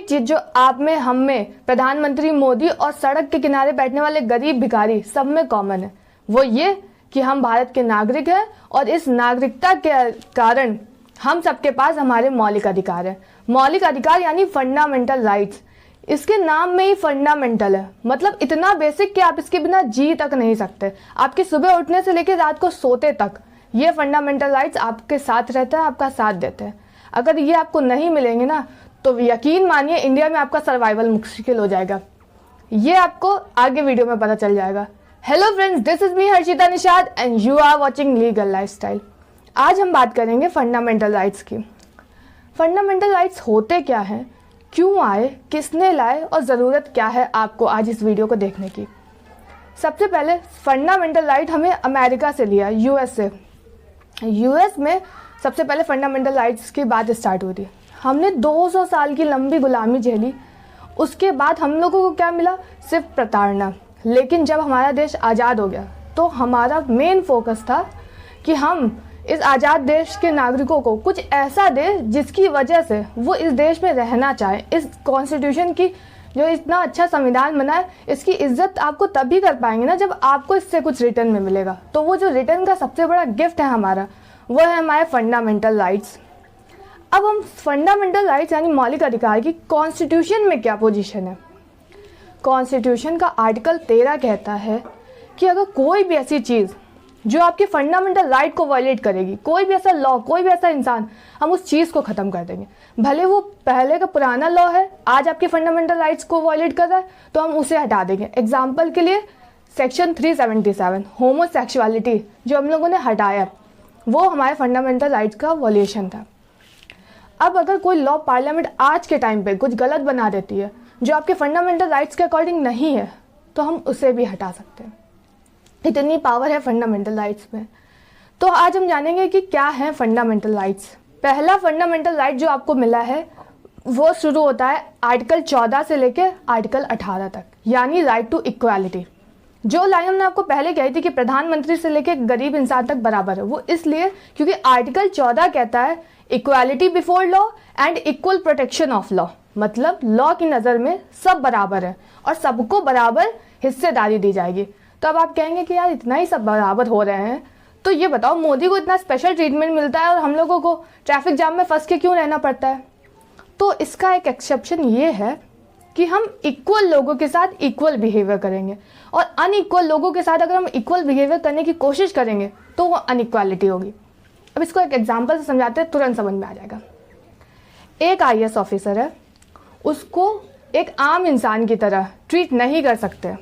एक चीज जो आप में, हम में, प्रधानमंत्री मोदी और सड़क के किनारे बैठने वाले गरीब भिखारी सब में कॉमन है, वो ये कि हम भारत के नागरिक हैं और इस नागरिकता के कारण हम सबके पास हमारे मौलिक अधिकार है। मौलिक अधिकार यानी फंडामेंटल राइट्स। इसके नाम में ही फंडामेंटल है, मतलब इतना बेसिक कि आप इसके बिना जी तक नहीं सकते। आपके सुबह उठने से लेकर रात को सोते तक ये फंडामेंटल राइट्स आपके साथ रहता है, आपका साथ देते हैं। अगर ये आपको नहीं मिलेंगे ना तो यकीन मानिए इंडिया में आपका सर्वाइवल मुश्किल हो जाएगा। ये आपको आगे वीडियो में पता चल जाएगा। Hello friends, this is me Harshita Nishad and you are watching legal lifestyle. आज हम बात करेंगे फंडामेंटल राइट्स की। फंडामेंटल राइट्स होते क्या हैं, क्यों आए, किसने लाए और ज़रूरत क्या है आपको आज इस वीडियो को देखने की। सबसे पहले फंडामेंटल राइट हमें अमेरिका से लिया, यूएस में सबसे पहले फंडामेंटल राइट्स की बात स्टार्ट हुई थी। हमने 200 साल की लंबी गुलामी झेली, उसके बाद हम लोगों को क्या मिला, सिर्फ प्रताड़ना। लेकिन जब हमारा देश आज़ाद हो गया तो हमारा मेन फोकस था कि हम इस आज़ाद देश के नागरिकों को कुछ ऐसा दे जिसकी वजह से वो इस देश में रहना चाहे। इस कॉन्स्टिट्यूशन की जो इतना अच्छा संविधान बना है, इसकी इज्जत आपको तभी कर पाएंगे ना जब आपको इससे कुछ रिटर्न में मिलेगा। तो वो जो रिटर्न का सबसे बड़ा गिफ्ट है हमारा, वो है हमारे फंडामेंटल राइट्स। अब हम फंडामेंटल राइट्स यानी मौलिक अधिकार की कॉन्स्टिट्यूशन में क्या पोजीशन है। कॉन्स्टिट्यूशन का आर्टिकल 13 कहता है कि अगर कोई भी ऐसी चीज़ जो आपके फंडामेंटल राइट को वायलेट करेगी, कोई भी ऐसा लॉ, कोई भी ऐसा इंसान, हम उस चीज़ को ख़त्म कर देंगे। भले वो पहले का पुराना लॉ है, आज आपके फंडामेंटल राइट्स को वायलेट कर रहा है तो हम उसे हटा देंगे। एग्जाम्पल के लिए सेक्शन 377 होमोसेक्सुअलिटी जो हम लोगों ने हटाया, वो हमारे फंडामेंटल राइट्स का वॉल्यूशन था। अब अगर कोई लॉ पार्लियामेंट आज के टाइम पे कुछ गलत बना देती है जो आपके फंडामेंटल राइट्स के अकॉर्डिंग नहीं है, तो हम उसे भी हटा सकते हैं। इतनी पावर है फंडामेंटल राइट्स में। तो आज हम जानेंगे कि क्या है फंडामेंटल राइट्स। पहला फंडामेंटल राइट जो आपको मिला है वो शुरू होता है आर्टिकल 14 से लेकर आर्टिकल 18 तक, यानी राइट टू इक्वालिटी। जो लाइन हमने आपको पहले कही थी कि प्रधानमंत्री से लेकर गरीब इंसान तक बराबर है, वो इसलिए क्योंकि आर्टिकल 14 कहता है equality before law and equal protection of law. मतलब लॉ की नज़र में सब बराबर है और सबको बराबर हिस्सेदारी दी जाएगी। तो अब आप कहेंगे कि यार इतना ही सब बराबर हो रहे हैं, तो ये बताओ मोदी को इतना स्पेशल ट्रीटमेंट मिलता है और हम लोगों को ट्रैफिक जाम में फंस के क्यों रहना पड़ता है। तो इसका एक एक्सेप्शन ये है कि हम इक्वल लोगों के साथ इक्वल बिहेवियर करेंगे और अनइक्वल लोगों के साथ अगर हम इक्वल बिहेवियर करने की कोशिश करेंगे तो वो अनइक्वालिटी होगी। अब इसको एक एग्जाम्पल से समझाते हैं, तुरंत समझ में आ जाएगा। एक IAS ऑफिसर है, उसको एक आम इंसान की तरह ट्रीट नहीं कर सकते।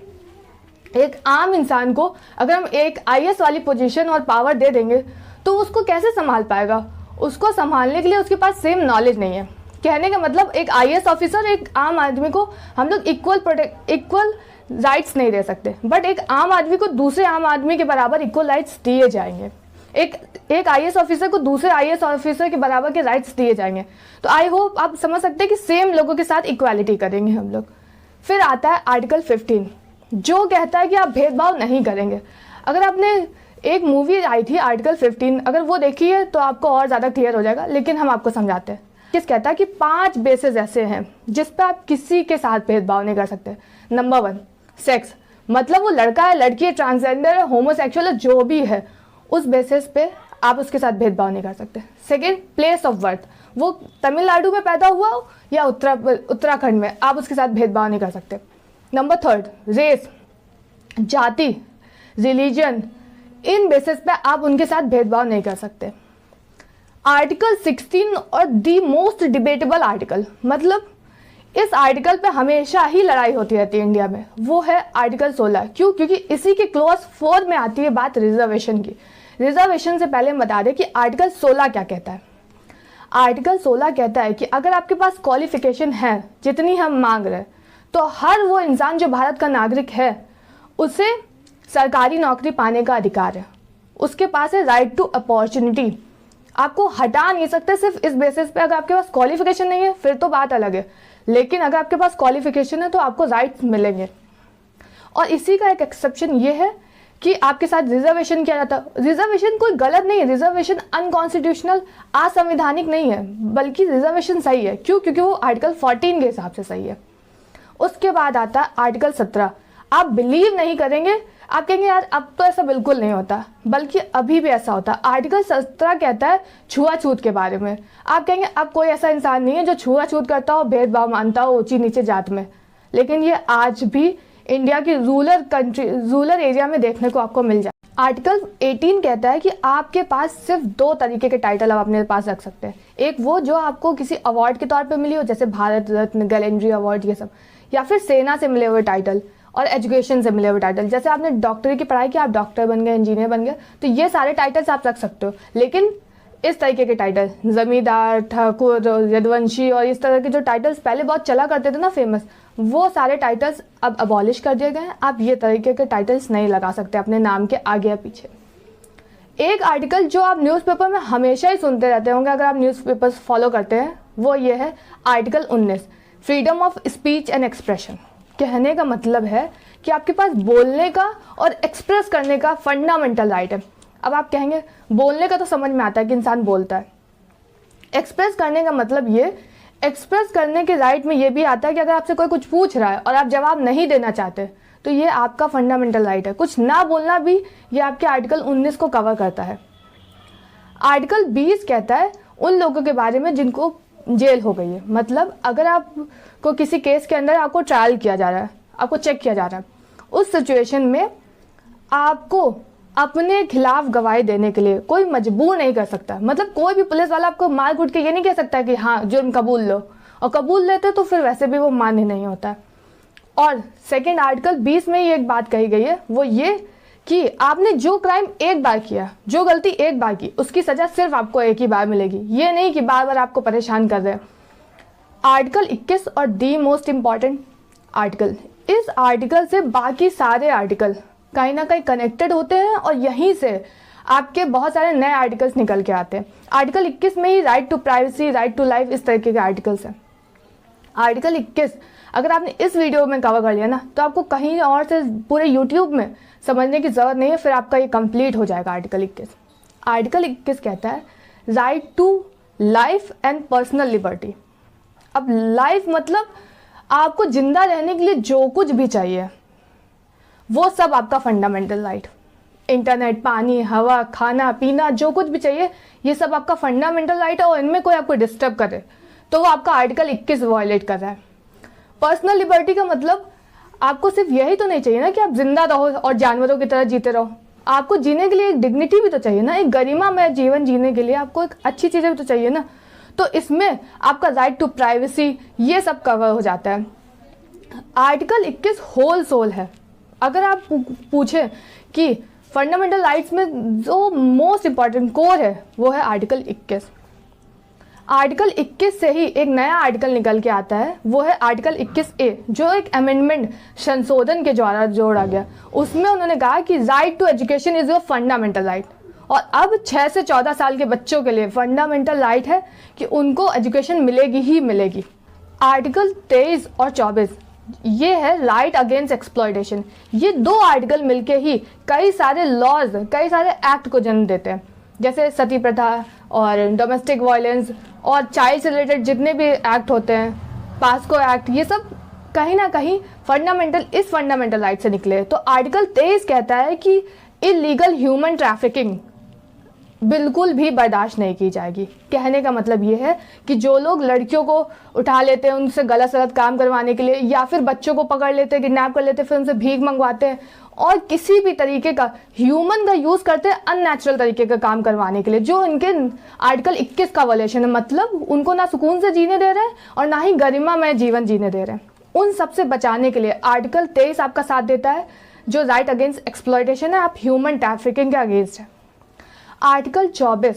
एक आम इंसान को अगर हम एक IAS वाली पोजीशन और पावर दे देंगे तो उसको कैसे संभाल पाएगा। उसको संभालने के लिए उसके पास सेम नॉलेज नहीं है। कहने का मतलब एक IAS ऑफिसर एक आम आदमी को हम लोग इक्वल राइट्स नहीं दे सकते, बट एक आम आदमी को दूसरे आम आदमी के बराबर इक्वल राइट्स दिए जाएंगे। एक IAS ऑफिसर को दूसरे IAS ऑफिसर के बराबर के राइट्स दिए जाएंगे। तो आई होप आप समझ सकते हैं कि सेम लोगों के साथ इक्वालिटी करेंगे हम लोग। फिर आता है आर्टिकल 15 जो कहता है कि आप भेदभाव नहीं करेंगे। अगर आपने एक मूवी आई थी आर्टिकल 15, अगर वो देखी है तो आपको और ज़्यादा क्लियर हो जाएगा, लेकिन हम आपको समझाते हैं। किस कहता है कि 5 बेसिस ऐसे हैं जिस पे आप किसी के साथ भेदभाव नहीं कर सकते। नंबर 1 सेक्स, मतलब वो लड़का है, लड़की है, ट्रांसजेंडर है, होमोसेक्सुअल है, जो भी है, उस बेसिस पे आप उसके साथ भेदभाव नहीं कर सकते। सेकेंड प्लेस ऑफ बर्थ, वो तमिलनाडु में पैदा हुआ हो या उत्तराखंड में, आप उसके साथ भेदभाव नहीं कर सकते। नंबर 3 रेस, जाति, रिलीजन, इन बेसिस पे आप उनके साथ भेदभाव नहीं कर सकते। आर्टिकल 16 और दी मोस्ट डिबेटेबल आर्टिकल, मतलब इस आर्टिकल पे हमेशा ही लड़ाई होती रहती है इंडिया में, वो है आर्टिकल 16। क्यों? क्योंकि इसी के क्लॉज 4 में आती है बात रिजर्वेशन की। रिजर्वेशन से पहले हम बता दें कि आर्टिकल 16 क्या कहता है। आर्टिकल 16 कहता है कि अगर आपके पास क्वालिफिकेशन है जितनी हम मांग रहे हैं, तो हर वो इंसान जो भारत का नागरिक है उसे सरकारी नौकरी पाने का अधिकार है। उसके पास है राइट टू अपॉर्चुनिटी। आपको हटा नहीं सकते सिर्फ इस बेसिस पे। अगर आपके पास क्वालिफिकेशन नहीं है फिर तो बात अलग है, लेकिन अगर आपके पास क्वालिफिकेशन है तो आपको राइट्स मिलेंगे। और इसी का एक एक्सेप्शन ये है कि आपके साथ रिजर्वेशन किया जाता है। रिजर्वेशन कोई गलत नहीं है, रिजर्वेशन अनकॉन्स्टिट्यूशनल, असंवैधानिक नहीं है, बल्कि रिजर्वेशन सही है। क्यों? क्योंकि वो आर्टिकल 14 के हिसाब से सही है। उसके बाद आता है आर्टिकल 17। आप बिलीव नहीं करेंगे, आप कहेंगे यार अब तो ऐसा बिल्कुल नहीं होता, बल्कि अभी भी ऐसा होता है। आर्टिकल 17 कहता है छुआछूत के बारे में। आप कहेंगे अब कोई ऐसा इंसान नहीं है जो छुआछूत करता हो, भेदभाव मानता हो ऊंची नीचे जात में, लेकिन ये आज भी इंडिया की रूरल एरिया में देखने को आपको मिल जाए। आर्टिकल 18 कहता है कि आपके पास सिर्फ 2 तरीके के टाइटल आप अपने पास रख सकते हैं। एक वो जो आपको किसी अवार्ड के तौर पे मिली हो, जैसे भारत रत्न, गैलेंड्री अवार्ड, ये सब, या फिर सेना से मिले हुए टाइटल और एजुकेशन से मिले हुए टाइटल। जैसे आपने डॉक्टरी की पढ़ाई की, आप डॉक्टर बन गए, इंजीनियर बन गए, तो ये सारे टाइटल्स आप रख सकते हो। लेकिन इस तरीके के टाइटल, जमींदार, ठाकुर, यदुवंशी और इस तरह के जो टाइटल्स पहले बहुत चला करते थे ना फेमस, वो सारे टाइटल्स अब अबॉलिश कर दिए गए हैं। आप ये तरीके के टाइटल्स नहीं लगा सकते अपने नाम के आगे या पीछे। एक आर्टिकल जो आप न्यूज़पेपर में हमेशा ही सुनते रहते होंगे अगर आप न्यूज़पेपर्स फॉलो करते हैं, वो ये है article 19, freedom of speech and expression. कहने का मतलब है कि आपके पास बोलने का और एक्सप्रेस करने का फंडामेंटल राइट है। अब आप कहेंगे बोलने का तो समझ में आता है कि इंसान बोलता है, एक्सप्रेस करने का मतलब ये, एक्सप्रेस करने के राइट में ये भी आता है कि अगर आपसे कोई कुछ पूछ रहा है और आप जवाब नहीं देना चाहते तो ये आपका फंडामेंटल राइट है। कुछ ना बोलना भी ये आपके आर्टिकल 19 को कवर करता है। आर्टिकल 20 कहता है उन लोगों के बारे में जिनको जेल हो गई है। मतलब अगर आपको किसी केस के अंदर आपको ट्रायल किया जा रहा है, आपको चेक किया जा रहा है, उस सिचुएशन में आपको अपने खिलाफ गवाही देने के लिए कोई मजबूर नहीं कर सकता। मतलब कोई भी पुलिस वाला आपको मार कूट के ये नहीं कह सकता कि हाँ जुर्म कबूल लो, और कबूल लेते तो फिर वैसे भी वो मान्य नहीं होता। और सेकेंड आर्टिकल 20 में ये एक बात कही गई है, वो ये कि आपने जो क्राइम एक बार किया, जो गलती एक बार की, उसकी सजा सिर्फ आपको एक ही बार मिलेगी। ये नहीं कि बार बार आपको परेशान कर रहे हैं। आर्टिकल 21 और दी मोस्ट इम्पॉर्टेंट आर्टिकल, इस आर्टिकल से बाकी सारे आर्टिकल कहीं ना कहीं कनेक्टेड होते हैं और यहीं से आपके बहुत सारे नए आर्टिकल्स निकल के आते हैं। आर्टिकल 21 में ही right to privacy, right to life, इस तरीके के आर्टिकल्स हैं। आर्टिकल 21 अगर आपने इस वीडियो में कवर कर लिया ना, तो आपको कहीं और से पूरे यूट्यूब में समझने की ज़रूरत नहीं है, फिर आपका ये कंप्लीट हो जाएगा। आर्टिकल 21, आर्टिकल 21 कहता है right to life and personal liberty. अब लाइफ मतलब आपको जिंदा रहने के लिए जो कुछ भी चाहिए वो सब आपका फंडामेंटल राइट। इंटरनेट, पानी, हवा, खाना पीना, जो कुछ भी चाहिए ये सब आपका फंडामेंटल राइट है, और इनमें कोई आपको डिस्टर्ब करे तो वो आपका आर्टिकल 21 वायलेट कर रहा है। पर्सनल लिबर्टी का मतलब आपको सिर्फ यही तो नहीं चाहिए ना कि आप जिंदा रहो और जानवरों की तरह जीते रहो। आपको जीने के लिए एक डिग्निटी भी तो चाहिए ना, एक गरिमामय जीवन जीने के लिए आपको एक अच्छी चीज़ें भी तो चाहिए ना। तो इसमें आपका राइट टू प्राइवेसी ये सब कवर हो जाता है। आर्टिकल 21 होल सोल है। अगर आप पूछें कि फंडामेंटल राइट्स में जो मोस्ट इम्पॉर्टेंट कोर है वो है आर्टिकल 21। आर्टिकल 21 से ही एक नया आर्टिकल निकल के आता है, वो है आर्टिकल 21A, जो एक अमेंडमेंट संशोधन के द्वारा जोड़ा गया। उसमें उन्होंने कहा कि right to education is your fundamental right, और अब 6 से 14 साल के बच्चों के लिए फंडामेंटल राइट है कि उनको एजुकेशन मिलेगी ही मिलेगी। आर्टिकल 23 और 24 ये है राइट अगेंस्ट एक्सप्लॉयटेशन। ये 2 आर्टिकल मिलके ही कई सारे लॉज, कई सारे एक्ट को जन्म देते हैं, जैसे सती प्रथा और डोमेस्टिक वायलेंस और चाइल्ड से रिलेटेड जितने भी एक्ट होते हैं, पास्को एक्ट, ये सब कहीं ना कहीं इस फंडामेंटल राइट से निकले। तो आर्टिकल 23 कहता है कि इलीगल ह्यूमन ट्रैफिकिंग बिल्कुल भी बर्दाश्त नहीं की जाएगी। कहने का मतलब ये है कि जो लोग लड़कियों को उठा लेते हैं उनसे गलत सलत काम करवाने के लिए, या फिर बच्चों को पकड़ लेते हैं, किडनैप कर लेते हैं, फिर उनसे भीख मंगवाते हैं, और किसी भी तरीके का ह्यूमन का यूज़ करते हैं अननेचुरल तरीके का काम करवाने के लिए, जो इनके आर्टिकल 21 का वायलेशन है। मतलब उनको ना सुकून से जीने दे रहे हैं और ना ही गरिमामय जीवन जीने दे रहे हैं। उन सबसे बचाने के लिए आर्टिकल 23 आपका साथ देता है, जो राइट अगेंस्ट एक्सप्लॉयटेशन है, आप ह्यूमन ट्रैफिकिंग के अगेंस्ट है। आर्टिकल 24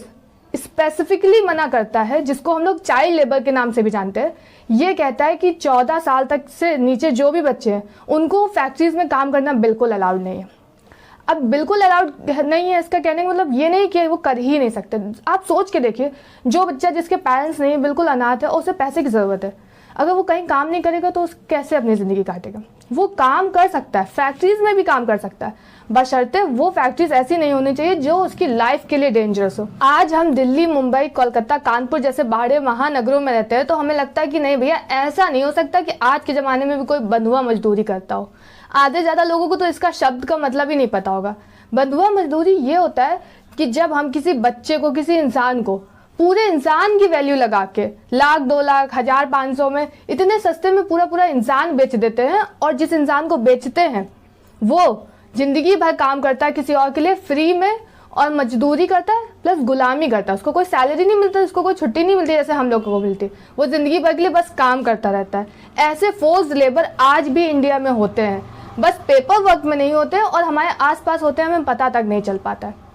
स्पेसिफिकली मना करता है, जिसको हम लोग चाइल्ड लेबर के नाम से भी जानते हैं। ये कहता है कि 14 साल तक से नीचे जो भी बच्चे हैं उनको फैक्ट्रीज में काम करना बिल्कुल अलाउड नहीं है। अब बिल्कुल अलाउड नहीं है, इसका कहने का मतलब ये नहीं कि वो कर ही नहीं सकते। आप सोच के देखिए, जो बच्चा जिसके पेरेंट्स नहीं, बिल्कुल अनाथ है, उसे पैसे की ज़रूरत है। अगर वो कहीं काम नहीं करेगा तो कैसे अपनी ज़िंदगी काटेगा? वो काम कर सकता है, फैक्ट्रीज में भी काम कर सकता है, बशर्ते वो फैक्ट्रीज ऐसी नहीं होनी चाहिए जो उसकी लाइफ के लिए डेंजरस हो। आज हम दिल्ली, मुंबई, कोलकाता, कानपुर जैसे बड़े महानगरों में रहते हैं तो हमें लगता है कि नहीं भैया, ऐसा नहीं हो सकता कि आज के ज़माने में भी कोई बंधुआ मजदूरी करता हो। आधे ज़्यादा लोगों को तो इसका शब्द का मतलब ही नहीं पता होगा। बंधुआ मजदूरी ये होता है कि जब हम किसी बच्चे को, किसी इंसान को, पूरे इंसान की वैल्यू लगा के लाख, 2 लाख, 1,500 में, इतने सस्ते में पूरा पूरा इंसान बेच देते हैं, और जिस इंसान को बेचते हैं वो जिंदगी भर काम करता है किसी और के लिए फ्री में, और मजदूरी करता है प्लस गुलामी करता है। उसको कोई सैलरी नहीं मिलता, उसको कोई छुट्टी नहीं मिलती जैसे हम लोग को मिलती। वो जिंदगी भर के लिए बस काम करता रहता है। ऐसे फोर्स्ड लेबर आज भी इंडिया में होते हैं, बस पेपर वर्क में नहीं होते और हमारे आसपास होते हैं, हमें पता तक नहीं चल पाता है।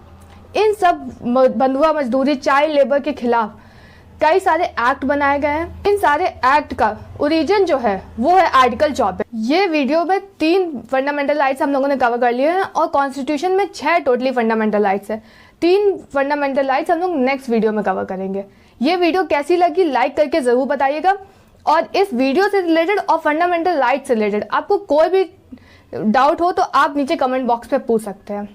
इन सब बंधुआ मजदूरी, चाइल्ड लेबर के खिलाफ कई सारे एक्ट बनाए गए हैं। इन सारे एक्ट का ओरिजिन जो है वो है आर्टिकल 24। ये वीडियो में 3 फंडामेंटल राइट्स हम लोगों ने कवर कर लिए हैं और कॉन्स्टिट्यूशन में 6 टोटली फंडामेंटल राइट्स है। 3 फंडामेंटल राइट्स हम लोग नेक्स्ट वीडियो में कवर करेंगे। ये वीडियो कैसी लगी लाइक करके ज़रूर बताइएगा, और इस वीडियो से रिलेटेड और फंडामेंटल राइट्स से रिलेटेड आपको कोई भी डाउट हो तो आप नीचे कमेंट बॉक्स पे पूछ सकते हैं।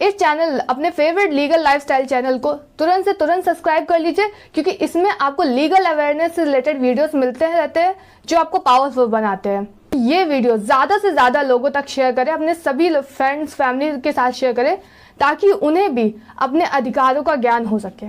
इस चैनल, अपने फेवरेट लीगल लाइफस्टाइल चैनल को तुरंत से तुरंत सब्सक्राइब कर लीजिए, क्योंकि इसमें आपको लीगल अवेयरनेस से रिलेटेड वीडियोस मिलते रहते हैं जो आपको पावरफुल बनाते हैं। ये वीडियो ज़्यादा से ज़्यादा लोगों तक शेयर करें, अपने सभी फ्रेंड्स, फैमिली के साथ शेयर करें, ताकि उन्हें भी अपने अधिकारों का ज्ञान हो सके।